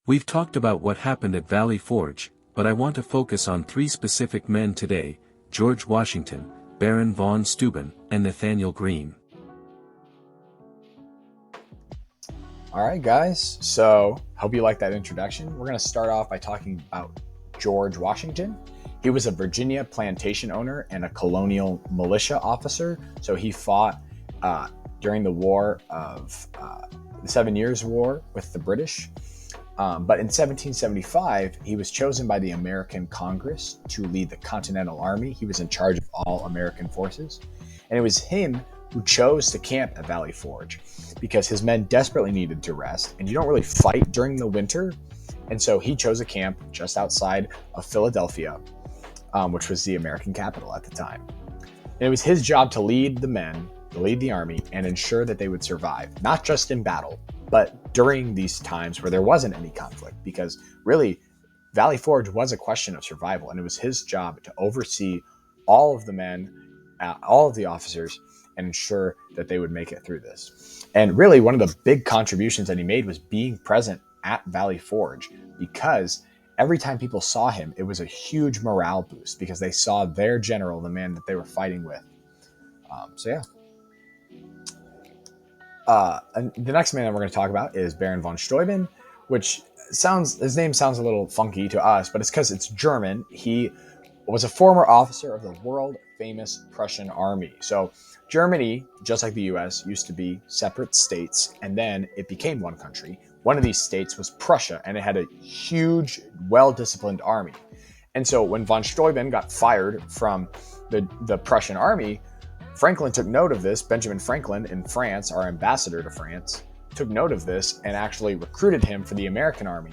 We've talked about what happened at Valley Forge, but I want to focus on three specific men today: George Washington, Baron von Steuben, and Nathanael Greene. All right, guys. So, hope you like that introduction. We're going to start off by talking about George Washington. He was a Virginia plantation owner and a colonial militia officer. So, he fought during the War of the 7 Years' War with the British. But in 1775, he was chosen by the American Congress to lead the Continental Army. He was in charge of all American forces. And it was him who chose to camp at Valley Forge because his men desperately needed to rest. And you don't really fight during the winter. And so he chose a camp just outside of Philadelphia, which was the American capital at the time. And it was his job to lead the men, to lead the army, and ensure that they would survive, not just in battle, but during these times where there wasn't any conflict, because really Valley Forge was a question of survival, and it was his job to oversee all of the men, all of the officers, and ensure that they would make it through this. And really one of the big contributions that he made was being present at Valley Forge, because every time people saw him, it was a huge morale boost because they saw their general, the man that they were fighting with. And the next man that we're going to talk about is Baron von Steuben, which his name sounds a little funky to us, but it's because it's German. He was a former officer of the world famous Prussian army. So Germany, just like the US, used to be separate states, and then it became one country. One of these states was Prussia, and it had a huge, well-disciplined army. And so when von Steuben got fired from the Prussian army, Franklin took note of this. Benjamin Franklin in France, our ambassador to France, took note of this and actually recruited him for the American army.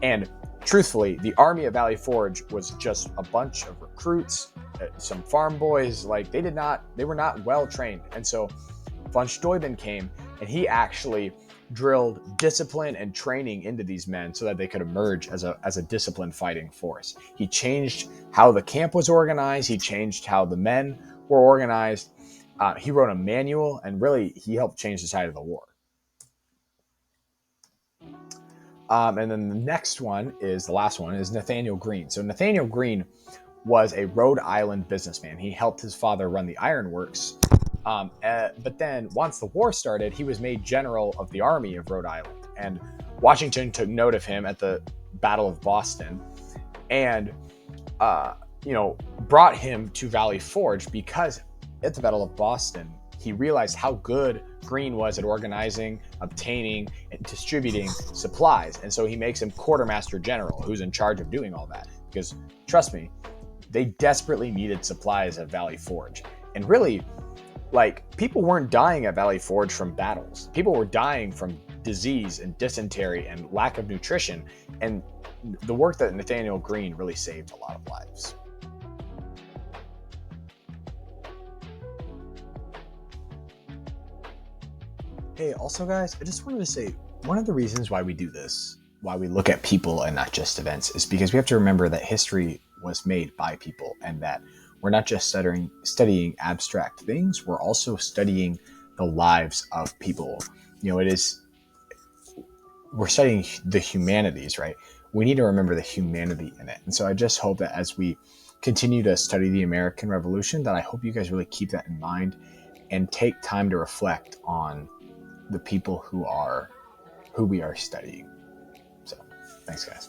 And truthfully, the army at Valley Forge was just a bunch of recruits, some farm boys. Like they were not well trained. And so von Steuben came and he actually drilled discipline and training into these men so that they could emerge as a disciplined fighting force. He changed how the camp was organized. He changed how the men were organized. He wrote a manual, and really he helped change the tide of the war. And then the next one is the last one is Nathanael Greene. So Nathanael Greene was a Rhode Island businessman. He helped his father run the ironworks. But then once the war started, he was made general of the army of Rhode Island. And Washington took note of him at the Battle of Boston and, brought him to Valley Forge because at the Battle of Boston, he realized how good Greene was at organizing, obtaining, and distributing supplies. And so he makes him quartermaster general, who's in charge of doing all that. Because, trust me, they desperately needed supplies at Valley Forge. And really, people weren't dying at Valley Forge from battles. People were dying from disease and dysentery and lack of nutrition. And the work that Nathanael Greene really saved a lot of lives. Hey, also guys, I just wanted to say, one of the reasons why we do this, why we look at people and not just events, is because we have to remember that history was made by people and that we're not just studying abstract things, we're also studying the lives of people. We're studying the humanities, right? We need to remember the humanity in it. And so I just hope that as we continue to study the American Revolution, that I hope you guys really keep that in mind and take time to reflect on the people who we are studying. So, thanks, guys.